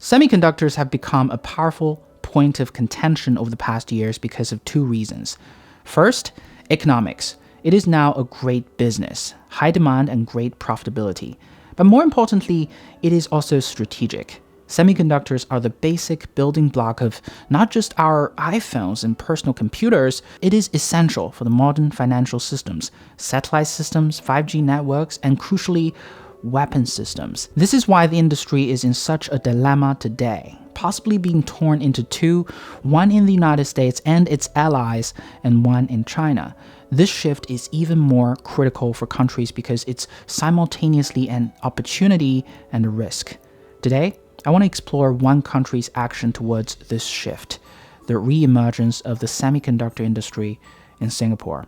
Semiconductors have become a powerful point of contention over the past years because of two reasons. First, economics. It is now a great business, high demand and great profitability. But more importantly, it is also strategic. Semiconductors are the basic building block of not just our iPhones and personal computers, it is essential for the modern financial systems, satellite systems, 5G networks, and crucially, weapon systems. This is why the industry is in such a dilemma today, possibly being torn into two, one in the United States and its allies, and one in China. This shift is even more critical for countries because it's simultaneously an opportunity and a risk. Today, I want to explore one country's action towards this shift, the re-emergence of the semiconductor industry in Singapore.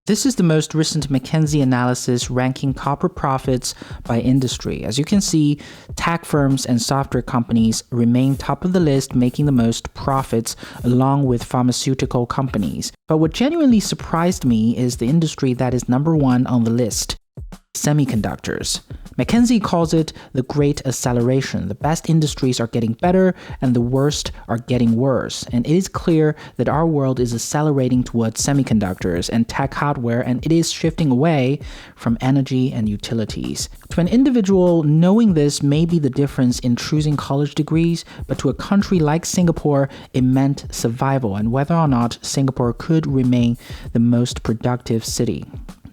This is the most recent McKinsey analysis ranking corporate profits by industry. As you can see, tech firms and software companies remain top of the list, making the most profits along with pharmaceutical companies. But what genuinely surprised me is the industry that is number one on the list, semiconductors. McKinsey calls it the Great Acceleration. The best industries are getting better and the worst are getting worse. And it is clear that our world is accelerating towards semiconductors and tech hardware, and it is shifting away from energy and utilities. To an individual, knowing this may be the difference in choosing college degrees, but to a country like Singapore, it meant survival and whether or not Singapore could remain the most productive city.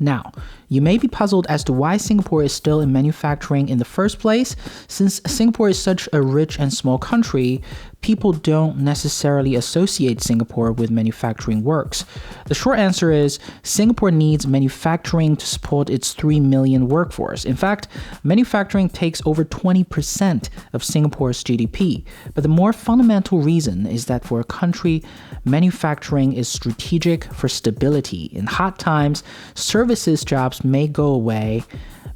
Now, you may be puzzled as to why Singapore is still in manufacturing in the first place. Since Singapore is such a rich and small country, people don't necessarily associate Singapore with manufacturing works. The short answer is Singapore needs manufacturing to support its 3 million workforce. In fact, manufacturing takes over 20% of Singapore's GDP. But the more fundamental reason is that for a country, manufacturing is strategic for stability. In hard times, services jobs may go away.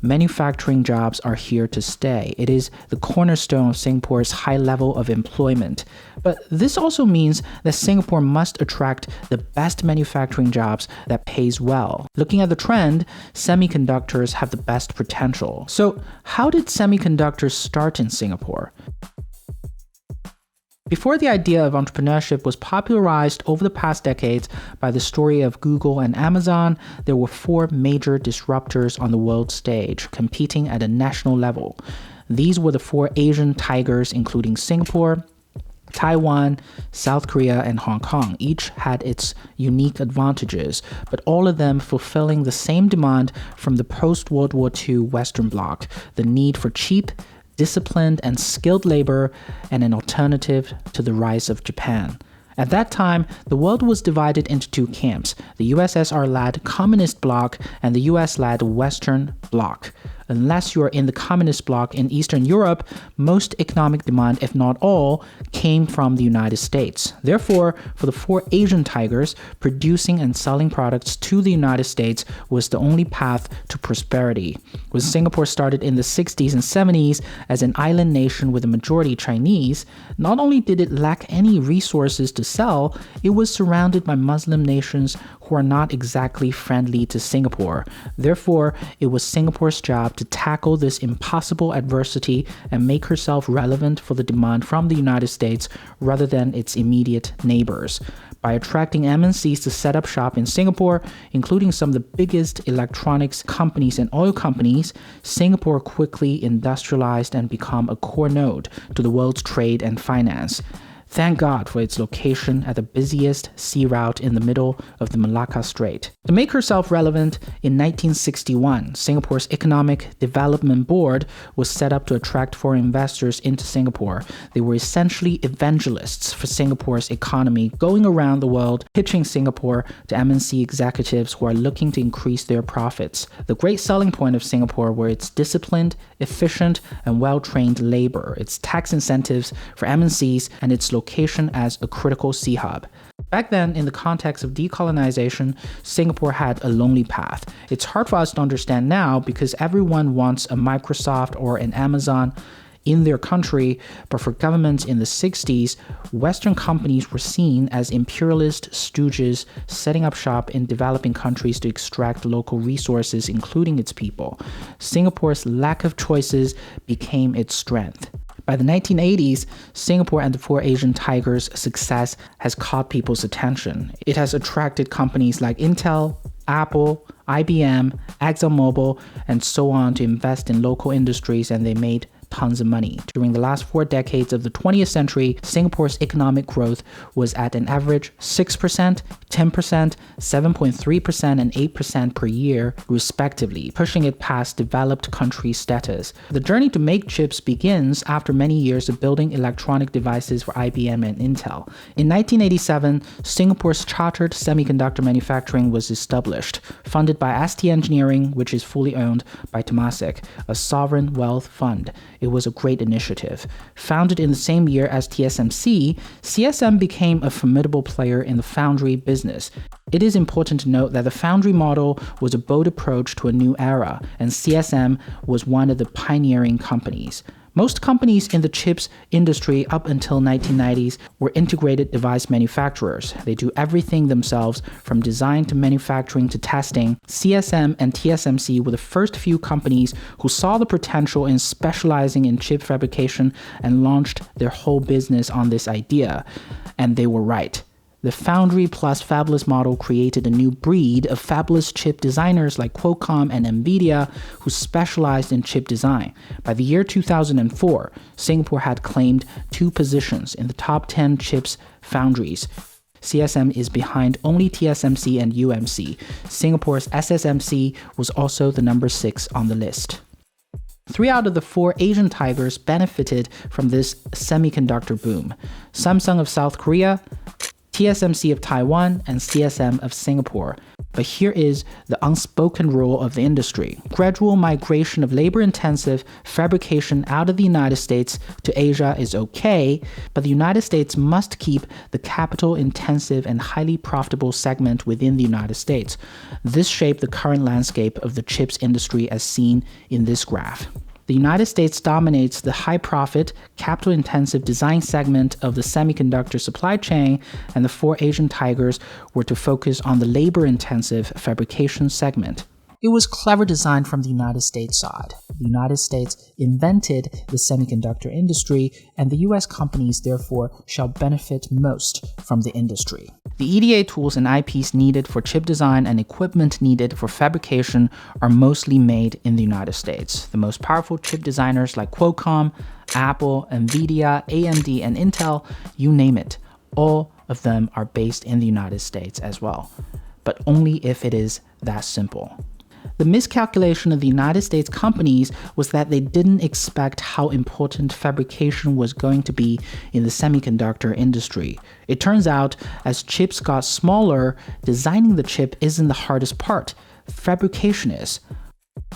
Manufacturing jobs are here to stay. It is the cornerstone of Singapore's high level of employment. But this also means that Singapore must attract the best manufacturing jobs that pays well. Looking at the trend, semiconductors have the best potential. So, how did semiconductors start in Singapore? Before the idea of entrepreneurship was popularized over the past decades by the story of Google and Amazon, there were four major disruptors on the world stage, competing at a national level. These were the four Asian tigers, including Singapore, Taiwan, South Korea, and Hong Kong. Each had its unique advantages, but all of them fulfilling the same demand from the post-World War II Western Bloc, the need for cheap, disciplined and skilled labor, and an alternative to the rise of Japan. At that time, the world was divided into two camps, the USSR-led Communist Bloc and the US-led Western Bloc. Unless you are in the Communist Bloc in Eastern Europe, most economic demand, if not all, came from the United States. Therefore, for the four Asian tigers, producing and selling products to the United States was the only path to prosperity. When Singapore started in the 60s and 70s as an island nation with a majority Chinese, not only did it lack any resources to sell, it was surrounded by Muslim nations who are not exactly friendly to Singapore. Therefore, it was Singapore's job to tackle this impossible adversity and make herself relevant for the demand from the United States rather than its immediate neighbors. By attracting MNCs to set up shop in Singapore, including some of the biggest electronics companies and oil companies, Singapore quickly industrialized and became a core node to the world's trade and finance. Thank God for its location at the busiest sea route in the middle of the Malacca Strait. To make herself relevant, in 1961, Singapore's Economic Development Board was set up to attract foreign investors into Singapore. They were essentially evangelists for Singapore's economy, going around the world pitching Singapore to MNC executives who are looking to increase their profits. The great selling point of Singapore were its disciplined, efficient, and well-trained labor, its tax incentives for MNCs, and its location as a critical sea hub. Back then, in the context of decolonization, Singapore had a lonely path. It's hard for us to understand now because everyone wants a Microsoft or an Amazon. in their country, but for governments in the 60s, Western companies were seen as imperialist stooges setting up shop in developing countries to extract local resources, including its people. Singapore's lack of choices became its strength. By the 1980s, Singapore and the Four Asian Tigers' success has caught people's attention. It has attracted companies like Intel, Apple, IBM, ExxonMobil, and so on to invest in local industries, and they made tons of money. During the last 4 decades of the 20th century, Singapore's economic growth was at an average 6%, 10%, 7.3%, and 8% per year, respectively, pushing it past developed country status. The journey to make chips begins after many years of building electronic devices for IBM and Intel. In 1987, Singapore's chartered semiconductor manufacturing was established, funded by ST Engineering, which is fully owned by Temasek, a sovereign wealth fund. It was a great initiative. Founded in the same year as TSMC, CSM became a formidable player in the foundry business. It is important to note that the foundry model was a bold approach to a new era, and CSM was one of the pioneering companies. Most companies in the chips industry up until 1990s were integrated device manufacturers. They do everything themselves, from design to manufacturing to testing. CSM and TSMC were the first few companies who saw the potential in specializing in chip fabrication and launched their whole business on this idea. And they were right. The foundry plus fabless model created a new breed of fabless chip designers like Qualcomm and NVIDIA who specialized in chip design. By the year 2004, Singapore had claimed 2 positions in the top 10 chips foundries. CSM is behind only TSMC and UMC. Singapore's SSMC was also the number 6 on the list. 3 out of the 4 Asian tigers benefited from this semiconductor boom. Samsung of South Korea, TSMC of Taiwan, and CSM of Singapore. But here is the unspoken rule of the industry. Gradual migration of labor-intensive fabrication out of the United States to Asia is okay, but the United States must keep the capital-intensive and highly profitable segment within the United States. This shaped the current landscape of the chips industry as seen in this graph. The United States dominates the high-profit, capital-intensive design segment of the semiconductor supply chain, and the 4 Asian tigers were to focus on the labor-intensive fabrication segment. It was clever design from the United States side. The United States invented the semiconductor industry, and the US companies therefore shall benefit most from the industry. The EDA tools and IPs needed for chip design and equipment needed for fabrication are mostly made in the United States. The most powerful chip designers like Qualcomm, Apple, NVIDIA, AMD, and Intel, you name it, all of them are based in the United States as well, but only if it is that simple. The miscalculation of the United States companies was that they didn't expect how important fabrication was going to be in the semiconductor industry. It turns out, as chips got smaller, designing the chip isn't the hardest part. Fabrication is.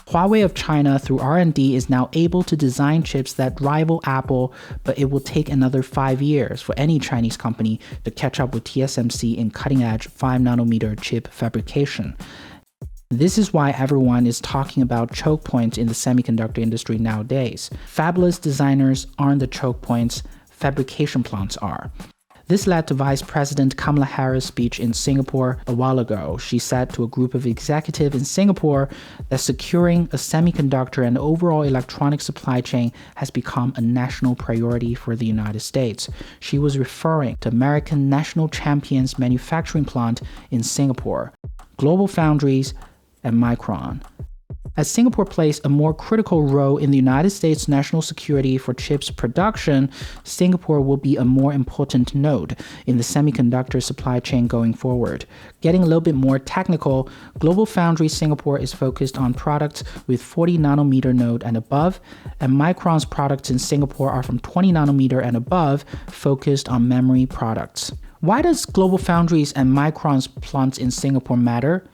Huawei of China, through R&D, is now able to design chips that rival Apple, but it will take another 5 years for any Chinese company to catch up with TSMC in cutting-edge 5nm chip fabrication. This is why everyone is talking about choke points in the semiconductor industry nowadays. Fabless designers aren't the choke points, fabrication plants are. This led to Vice President Kamala Harris' speech in Singapore a while ago. She said to a group of executives in Singapore that securing a semiconductor and overall electronic supply chain has become a national priority for the United States. She was referring to American National Champions manufacturing plant in Singapore, Global Foundries, and Micron. As Singapore plays a more critical role in the United States' national security for chips production, Singapore will be a more important node in the semiconductor supply chain going forward. Getting a little bit more technical, Global Foundries Singapore is focused on products with 40nm node and above, and Micron's products in Singapore are from 20nm and above, focused on memory products. Why does Global Foundries and Micron's plants in Singapore matter?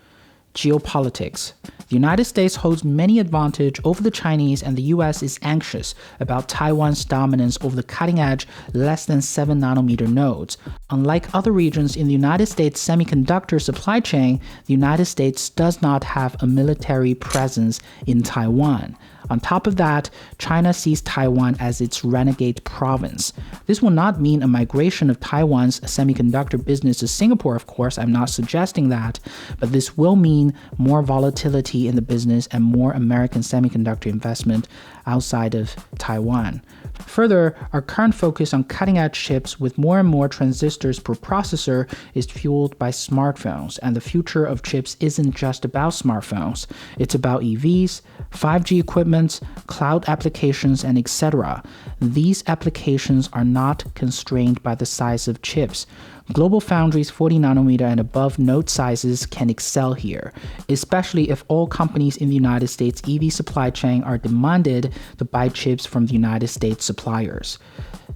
Geopolitics. The United States holds many advantage over the Chinese, and the US is anxious about Taiwan's dominance over the cutting-edge, less than 7nm nodes. Unlike other regions in the United States semiconductor supply chain, the United States does not have a military presence in Taiwan. On top of that, China sees Taiwan as its renegade province. This will not mean a migration of Taiwan's semiconductor business to Singapore, of course, I'm not suggesting that, but this will mean more volatility in the business and more American semiconductor investment outside of Taiwan. Further, our current focus on cutting-edge chips with more and more transistors per processor is fueled by smartphones, and the future of chips isn't just about smartphones. It's about EVs, 5G equipment, cloud applications, and etc. These applications are not constrained by the size of chips. Global Foundries 40nm and above node sizes can excel here, especially if all companies in the United States EV supply chain are demanded to buy chips from the United States suppliers.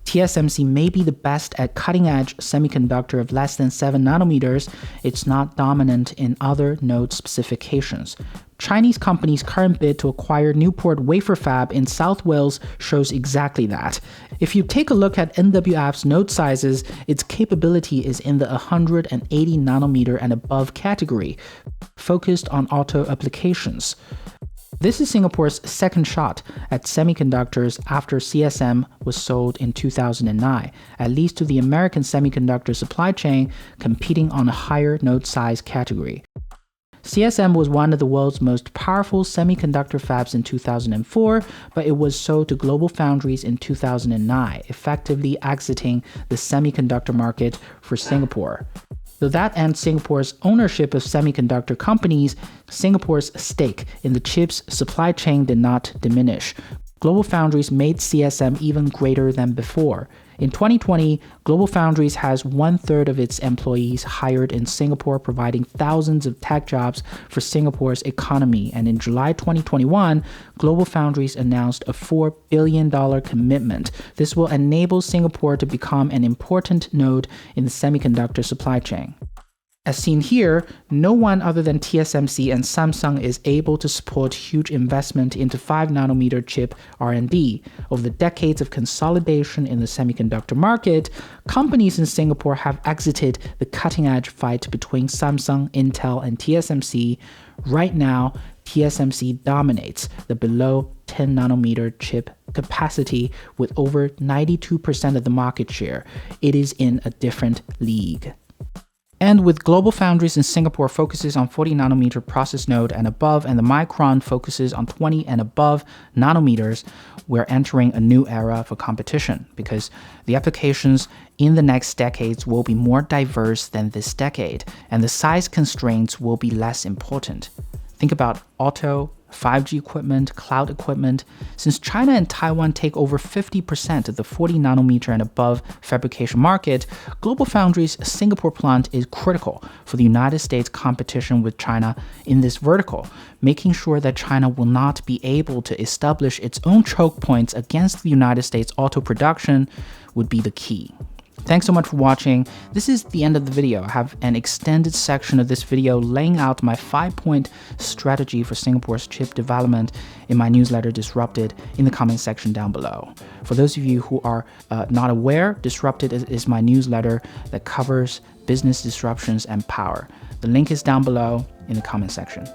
TSMC may be the best at cutting-edge semiconductor of less than 7nm, it's not dominant in other node specifications. Chinese company's current bid to acquire Newport Wafer Fab in South Wales shows exactly that. If you take a look at NWF's node sizes, its capability is in the 180nm and above category, focused on auto applications. This is Singapore's second shot at semiconductors after CSM was sold in 2009, at least to the American semiconductor supply chain competing on a higher node size category. CSM was one of the world's most powerful semiconductor fabs in 2004, but it was sold to Global Foundries in 2009, effectively exiting the semiconductor market for Singapore. Though that ends Singapore's ownership of semiconductor companies, Singapore's stake in the chips supply chain did not diminish. Global Foundries made CSM even greater than before. In 2020, Global Foundries has 1/3 of its employees hired in Singapore, providing thousands of tech jobs for Singapore's economy. And in July 2021, Global Foundries announced a $4 billion commitment. This will enable Singapore to become an important node in the semiconductor supply chain. As seen here, no one other than TSMC and Samsung is able to support huge investment into 5nm chip R&D. Over the decades of consolidation in the semiconductor market, companies in Singapore have exited the cutting-edge fight between Samsung, Intel, and TSMC. Right now, TSMC dominates the below 10nm chip capacity with over 92% of the market share. It is in a different league. And with Global Foundries in Singapore focuses on 40nm process node and above, and the Micron focuses on 20 and above nanometers, we're entering a new era for competition because the applications in the next decades will be more diverse than this decade, and the size constraints will be less important. Think about auto, 5G equipment, cloud equipment. Since China and Taiwan take over 50% of the 40nm and above fabrication market, Global Foundries' Singapore plant is critical for the United States competition with China in this vertical. Making sure that China will not be able to establish its own choke points against the United States auto production would be the key. Thanks so much for watching. This is the end of the video. I have an extended section of this video laying out my 5-point strategy for Singapore's chip development in my newsletter Disrupted in the comment section down below. For those of you who are not aware, Disrupted is my newsletter that covers business disruptions and power. The link is down below in the comment section.